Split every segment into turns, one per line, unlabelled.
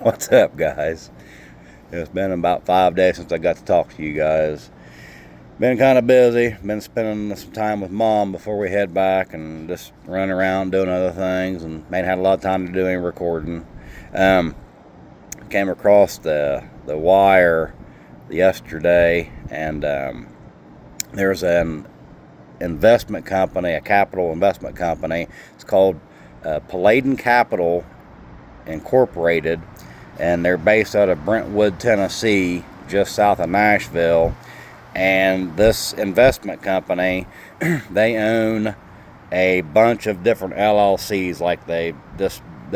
What's up, guys? It's been about 5 days since I got to talk to you guys. Been kind of busy. Been spending some time with Mom before we head back and just running around doing other things, and ain't had a lot of time to do any recording. Came across the wire yesterday, and there's an investment company, a capital investment company. It's called Palladian Capital Incorporated, and they're based out of Brentwood, Tennessee, just south of Nashville. And this investment company, they own a bunch of different LLCs. Like they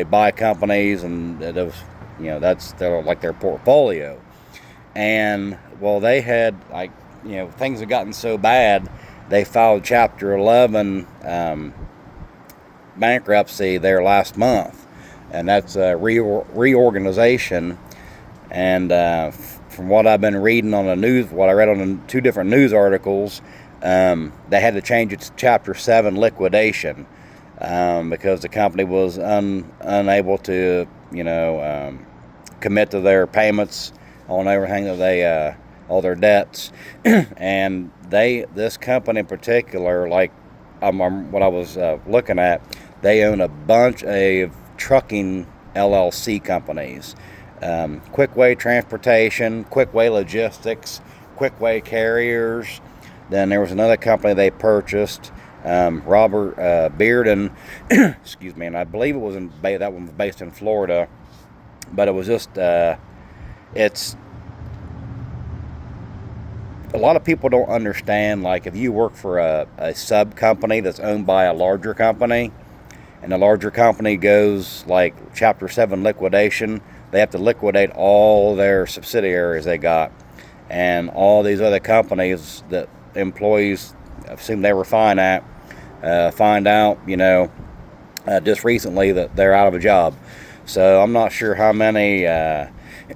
buy companies, and that's their portfolio. And well, they had things had gotten so bad, they filed Chapter 11 bankruptcy there last month, and that's a reorganization. And from what I've been reading on the news, what I read on two different news articles, they had to change it to Chapter 7 liquidation because the company was unable to, commit to their payments on everything that they, all their debts. And this company in particular, what I was looking at, they own a bunch of trucking LLC companies. Quickway Transportation, Quickway Logistics, Quickway Carriers. Then there was another company they purchased, Robert Bearden, excuse me, and I believe it was that one was based in Florida. But it was just, it's, a lot of people don't understand, like if you work for a sub company that's owned by a larger company, and the larger company goes like Chapter 7 liquidation, they have to liquidate all their subsidiaries they got. And all these other companies that employees assume they were fine at, find out, just recently that they're out of a job. So I'm not sure how many,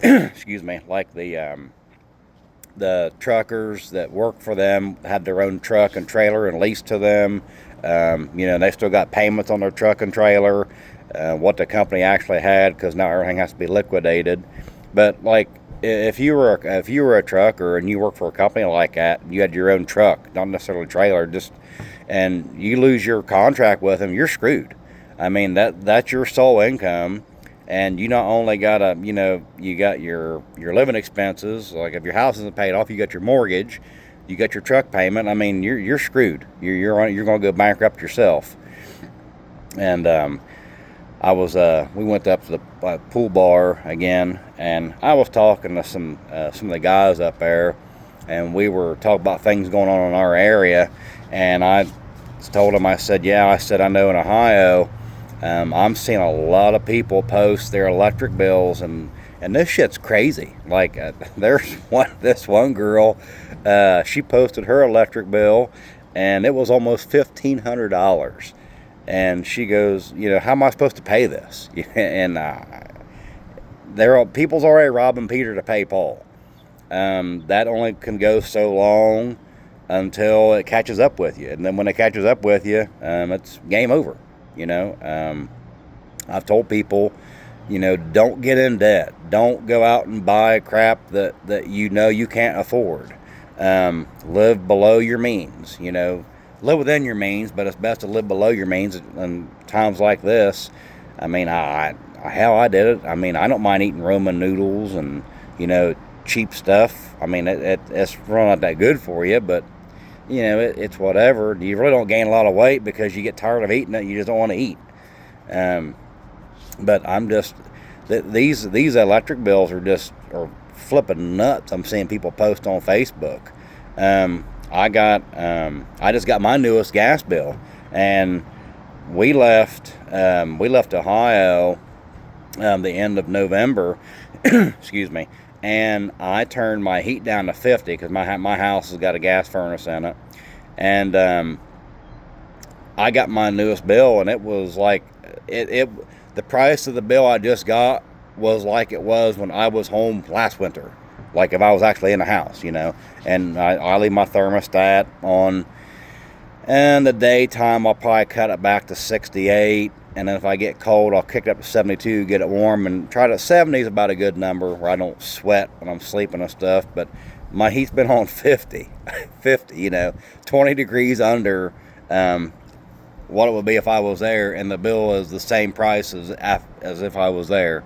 excuse me, like the truckers that work for them had their own truck and trailer and leased to them. They still got payments on their truck and trailer, what the company actually had, because now everything has to be liquidated. But like if you were a trucker and you work for a company like that, you had your own truck, not necessarily trailer, and you lose your contract with them, you're screwed. I mean, that's your sole income. And you not only gotta, you got your living expenses. Like if your house isn't paid off, you got your mortgage, you got your truck payment. I mean, you're screwed. You're gonna go bankrupt yourself. And we went up to the pool bar again, and I was talking to some of the guys up there, and we were talking about things going on in our area. And I told them, I said, I know in Ohio, I'm seeing a lot of people post their electric bills, and this shit's crazy. Like there's this one girl, she posted her electric bill, and it was almost $1,500. And she goes, how am I supposed to pay this? And people's already robbing Peter to pay Paul. That only can go so long until it catches up with you, and then when it catches up with you, it's game over. I've told people, don't get in debt. Don't go out and buy crap that you can't afford. Live below your means. Live within your means, but it's best to live below your means in times like this. I mean, I did it. I mean, I don't mind eating ramen noodles and cheap stuff. I mean, it's really not that good for you, but it's whatever. You really don't gain a lot of weight because you get tired of eating it. You just don't want to eat. But I'm just, these electric bills are flipping nuts. I'm seeing people post on Facebook. I just got my newest gas bill, and we left Ohio the end of November. Excuse me. And I turned my heat down to 50 because my house has got a gas furnace in it. And I got my newest bill, and it was like the price of the bill I just got was like it was when I was home last winter. Like if I was actually in the house, And I leave my thermostat on. And the daytime, I'll probably cut it back to 68. and then if I get cold, I'll kick it up to 72, get it warm, and try to 70 is about a good number where I don't sweat when I'm sleeping and stuff. But my heat's been on 50, 50, 20 degrees under what it would be if I was there, and the bill is the same price as if I was there.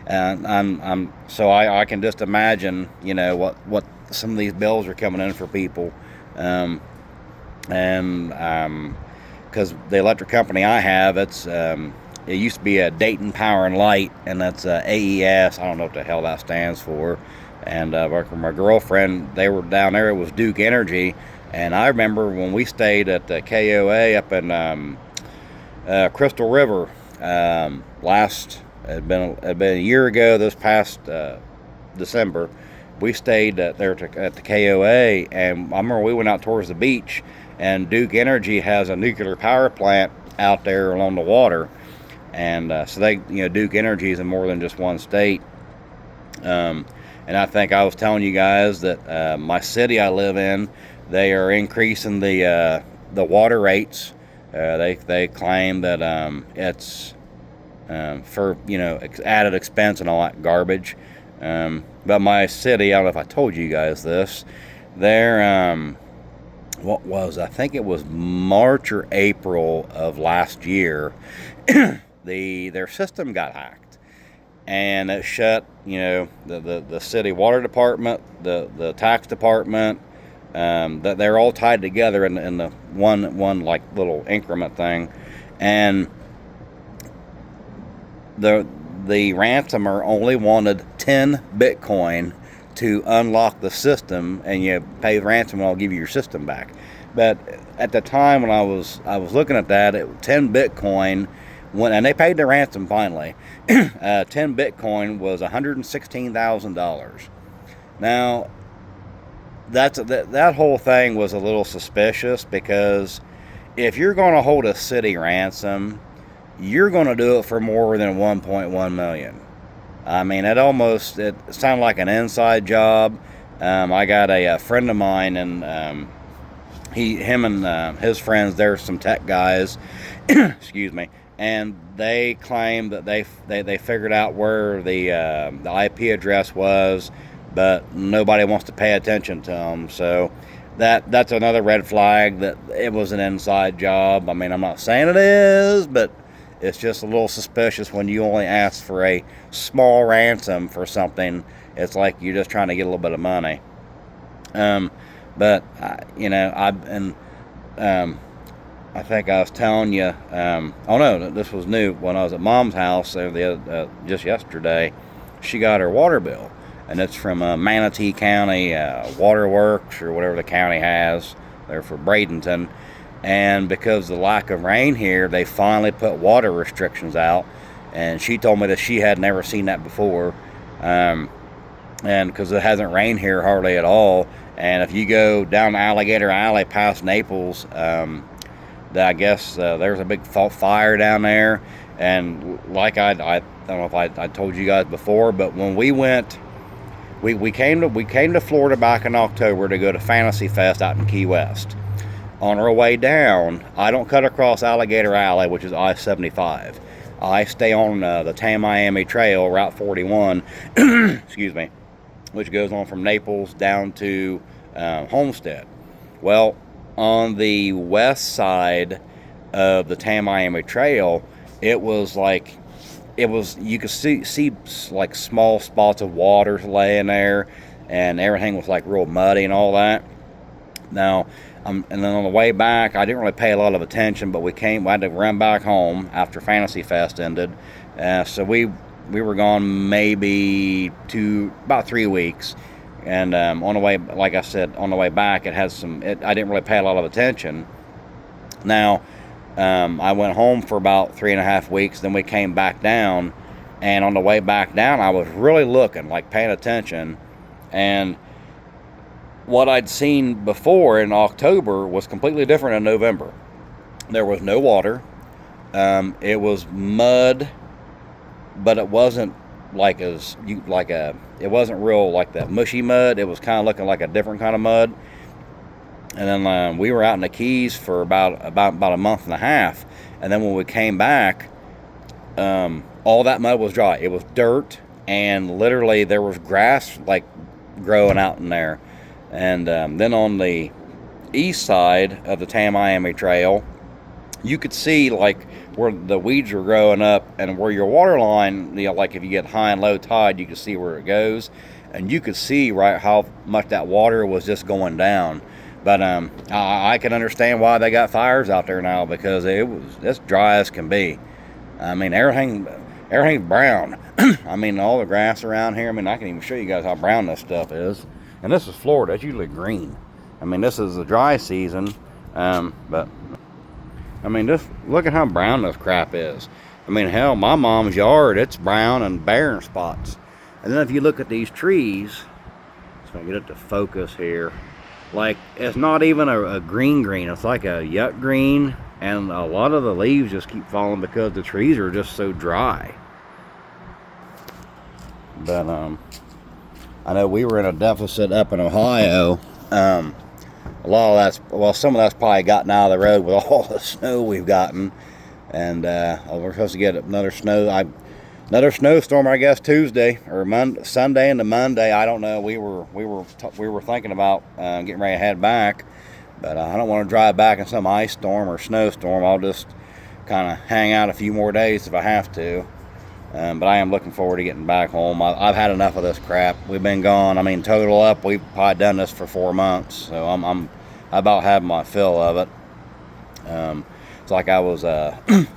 And so I can just imagine, what some of these bills are coming in for people, and because the electric company I have, it used to be a Dayton Power and Light, and that's AES. I don't know what the hell that stands for. And my girlfriend, they were down there. It was Duke Energy, and I remember when we stayed at the KOA up in Crystal River It'd been a year ago. This past December, we stayed there at the KOA, and I remember we went out towards the beach. And Duke Energy has a nuclear power plant out there along the water, and so Duke Energy is in more than just one state. And I think I was telling you guys that my city I live in, they are increasing the water rates. They claim that it's for added expense and all that garbage. But my city, I don't know if I told you guys this, they're I think it was March or April of last year, their system got hacked. And it shut, the city water department, the tax department, that they're all tied together in the one like little increment thing, and the ransomer only wanted 10 Bitcoin to unlock the system, and you pay the ransom and I'll give you your system back. But at the time when I was looking at that, 10 Bitcoin. And they paid the ransom finally. 10 Bitcoin was $116,000. Now, that whole thing was a little suspicious, because if you're going to hold a city ransom, you're going to do it for more than 1.1 million. I mean, it sounded like an inside job. I got a friend of mine, and him and his friends, they're some tech guys. Excuse me. And they claim that they figured out where the IP address was, but nobody wants to pay attention to them. So that's another red flag that it was an inside job. I mean, I'm not saying it is, but it's just a little suspicious when you only ask for a small ransom for something. It's like you're just trying to get a little bit of money. I think I was telling you, this was new. When I was at Mom's house just yesterday, she got her water bill, and it's from Manatee County Waterworks, or whatever the county has. They're for Bradenton, and because of the lack of rain here, they finally put water restrictions out, and she told me that she had never seen that before, and because it hasn't rained here hardly at all. And if you go down Alligator Alley past Naples, I guess there's a big fire down there, and like I don't know if I told you guys before, but when we went, we came to Florida back in October to go to Fantasy Fest out in Key West. On our way down, I don't cut across Alligator Alley, which is I-75. I stay on the Tam-Miami Trail, Route 41, excuse me, which goes on from Naples down to Homestead. Well, on the west side of the Tam-Miami Trail, you could see like small spots of water laying there, and everything was like real muddy and all that. Now, and then on the way back, I didn't really pay a lot of attention, but we had to run back home after Fantasy Fest ended. So we were gone maybe about 3 weeks. And on the way, like I said, on the way back, I didn't really pay a lot of attention. Now, I went home for about 3.5 weeks, then we came back down, and on the way back down, I was really looking, like paying attention, and what I'd seen before in October was completely different in November. There was no water. It was mud, but it wasn't it wasn't real like that mushy mud. It was kind of looking like a different kind of mud. And then we were out in the Keys for about a month and a half, and then when we came back, all that mud was dry. It was dirt, and literally there was grass like growing out in there. And then on the east side of the Tamiami Trail, you could see like where the weeds were growing up, and where your water line, like if you get high and low tide, you could see where it goes, and you could see right how much that water was just going down. But I can understand why they got fires out there now, because it's dry as can be. I mean, everything's brown. I mean, all the grass around here. I mean, I can even show you guys how brown this stuff is. And this is Florida. It's usually green. I mean, this is the dry season, but I mean, just look at how brown this crap is. I mean, hell, my mom's yard, it's brown and bare in spots. And then if you look at these trees, just gonna get it to focus here. Like, it's not even a green. It's like a yuck green, and a lot of the leaves just keep falling because the trees are just so dry. But I know we were in a deficit up in Ohio. A lot of that's, well, some of that's probably gotten out of the road with all the snow we've gotten. And we're supposed to get another snowstorm, I guess, Tuesday or Sunday into Monday. I don't know. We were thinking about getting ready to head back, but I don't want to drive back in some ice storm or snowstorm. I'll just kind of hang out a few more days if I have to. But I am looking forward to getting back home. I've had enough of this crap. We've been gone. I mean, total up, we've probably done this for 4 months, so I'm about having my fill of it. It's like I was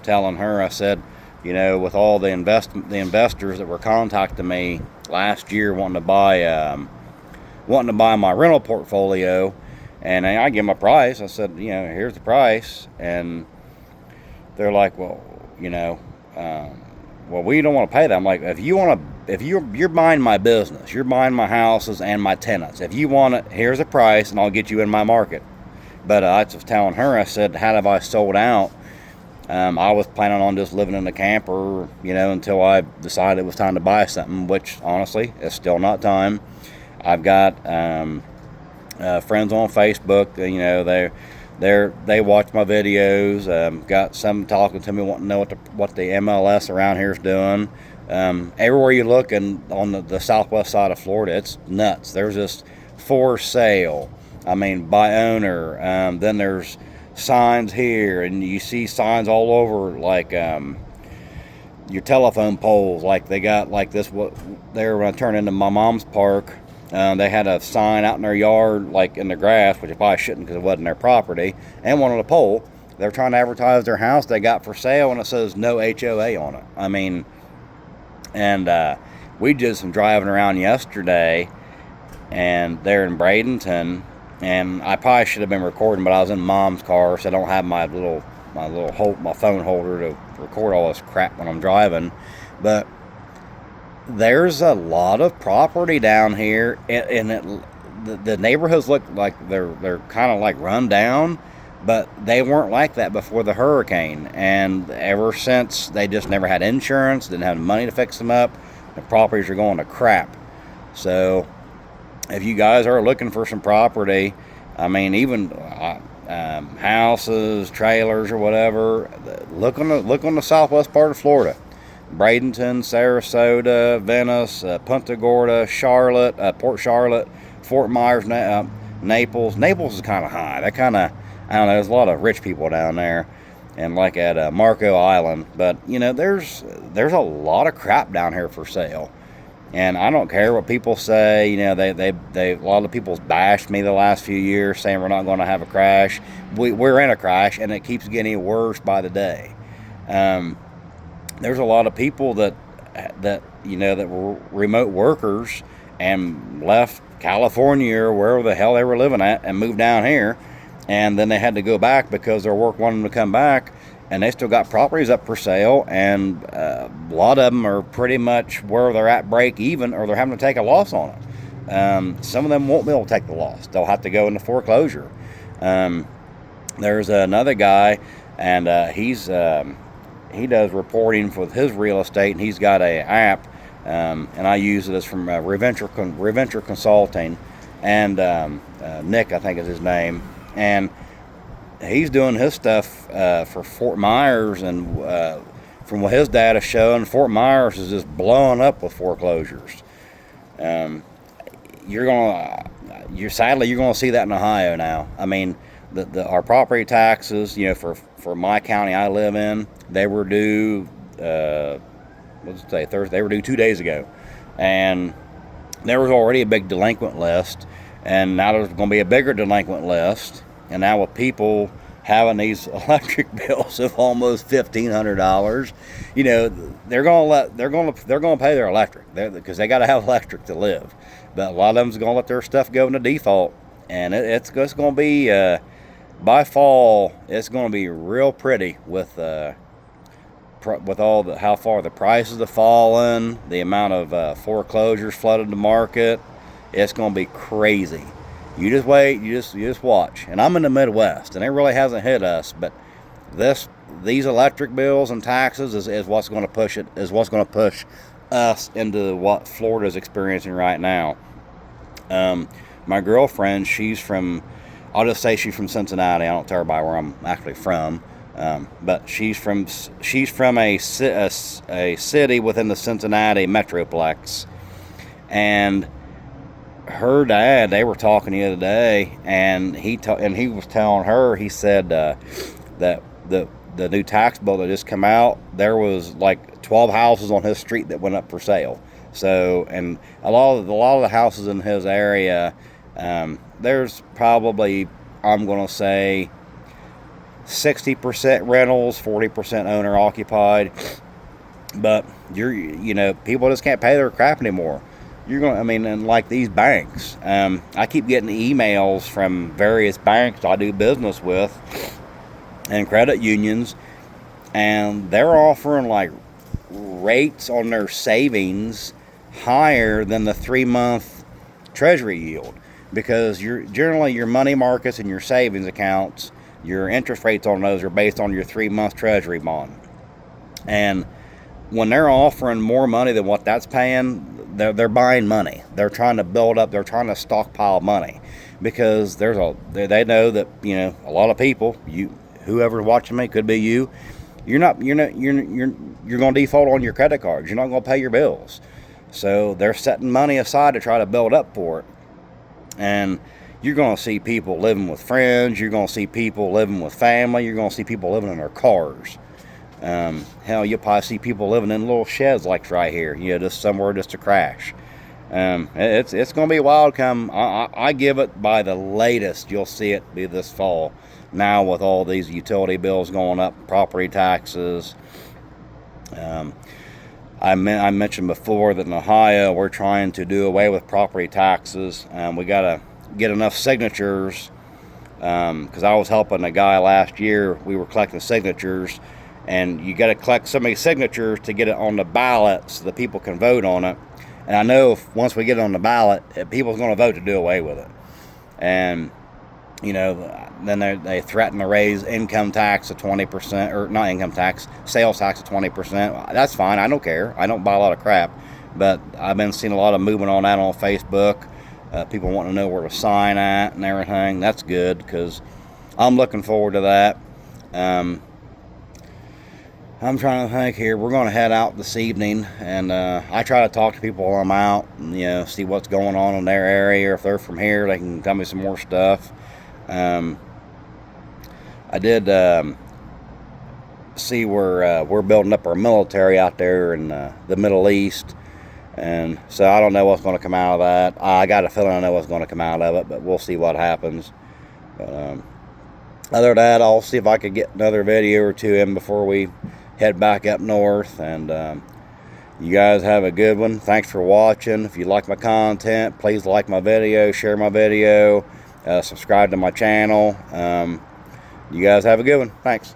telling her. I said, you know, with all the investors that were contacting me last year wanting to buy my rental portfolio, and I give them a price. I said, you know, here's the price, and they're like, well, you know. Well, we don't want to pay that. I'm like, if you're buying my business, you're buying my houses and my tenants. If you want it, here's a price, and I'll get you in my market. But I was telling her, I said, how have I sold out? I was planning on just living in the camper, you know, until I decided it was time to buy something, which honestly is still not time. I've got friends on Facebook, you know, they watch my videos. Got some talking to me, wanting to know what the MLS around here is doing. Everywhere you look, and on the southwest side of Florida, it's nuts. There's just for sale. I mean, by owner. Then there's signs here, and you see signs all over, like your telephone poles. Like they got like this. What they were going to turn into my mom's park. They had a sign out in their yard, like in the grass, which they probably shouldn't because it wasn't their property, and one on a pole. They're trying to advertise their house they got for sale, and it says no HOA on it. I mean, and we did some driving around yesterday, and they're in Bradenton, and I probably should have been recording, but I was in Mom's car, so I don't have my phone holder to record all this crap when I'm driving. But there's a lot of property down here, and the neighborhoods look like they're kind of like run down, but they weren't like that before the hurricane. And ever since, they just never had insurance, didn't have money to fix them up. The properties are going to crap. So if you guys are looking for some property, I mean, even houses, trailers, or whatever, look on the southwest part of Florida. Bradenton, Sarasota, Venice, Punta Gorda, Charlotte, Port Charlotte, Fort Myers, Naples. Naples is kind of high. That kind of, I don't know, there's a lot of rich people down there. And like at Marco Island. But, you know, there's a lot of crap down here for sale. And I don't care what people say. You know, they a lot of people's bashed me the last few years saying we're not going to have a crash. We're in a crash, and it keeps getting worse by the day. There's a lot of people that you know, that were remote workers and left California or wherever the hell they were living at and moved down here, and then they had to go back because their work wanted them to come back, and they still got properties up for sale, and a lot of them are pretty much where they're at break even, or they're having to take a loss on it. Some of them won't be able to take the loss. They'll have to go into foreclosure. There's another guy, and he does reporting for his real estate, and he's got a app, and I use it as from Reventure Consulting, and Nick, I think is his name, and he's doing his stuff for Fort Myers and from what his data showing, Fort Myers is just blowing up with foreclosures. Sadly you're gonna see that in Ohio now. I mean, our property taxes, for my county I live in, they were due Thursday. They were due 2 days ago, and there was already a big delinquent list, and now there's going to be a bigger delinquent list. And now with people having these electric bills of almost $1,500, they're going to pay their electric because they got to have electric to live. But a lot of them's going to let their stuff go into default, and it's going to be by fall. It's going to be real pretty with all how far the prices have fallen, the amount of foreclosures flooded the market. It's going to be crazy. You just wait, you just watch. And I'm in the Midwest, and it really hasn't hit us, but these electric bills and taxes is what's going to push it, is what's going to push us into what Florida's experiencing right now. My girlfriend, I'll just say she's from Cincinnati. I don't tell everybody where I'm actually from. But she's from a city within the Cincinnati metroplex, and her dad, they were talking the other day, and he was telling her, he said that the new tax bill that just come out, there was like 12 houses on his street that went up for sale. So, and a lot of the houses in his area, there's probably, I'm going to say, 60% rentals, 40% owner occupied. But people just can't pay their crap anymore. And like these banks, I keep getting emails from various banks I do business with and credit unions, and they're offering like rates on their savings higher than the 3-month treasury yield, because generally your money markets and your savings accounts, your interest rates on those are based on your 3-month treasury bond. And when they're offering more money than what that's paying, they're buying money. They're trying to build up. They're trying to stockpile money, because they know that a lot of people, whoever's watching me, could be you. You're going to default on your credit cards. You're not going to pay your bills. So they're setting money aside to try to build up for it. And you're going to see people living with friends. You're going to see people living with family. You're going to see people living in their cars. Hell, you'll probably see people living in little sheds like right here, just somewhere just to crash. It's going to be wild come. I give it by the latest, you'll see it be this fall. Now with all these utility bills going up, property taxes. I mentioned before that in Ohio we're trying to do away with property taxes. We got to get enough signatures, because I was helping a guy last year. We were collecting signatures, and you got to collect so many signatures to get it on the ballot so that people can vote on it. And I know once we get it on the ballot, people's going to vote to do away with it. And then they threaten to raise income tax to 20%, or not income tax, sales tax to 20%. That's fine. I don't care. I don't buy a lot of crap. But I've been seeing a lot of movement on that on Facebook. People wanting to know where to sign at and everything. That's good, because I'm looking forward to that. I'm trying to think here. We're going to head out this evening, and I try to talk to people while I'm out, and, see what's going on in their area. Or if they're from here, they can tell me some more stuff. I did see where we're building up our military out there in the Middle East, and so I don't know what's going to come out of that. I got a feeling I know what's going to come out of it, but we'll see what happens. But other than that, I'll see if I could get another video or two in before we head back up north. And you guys have a good one. Thanks for watching. If you like my content, please like my video, share my video, subscribe to my channel. You guys have a good one. Thanks.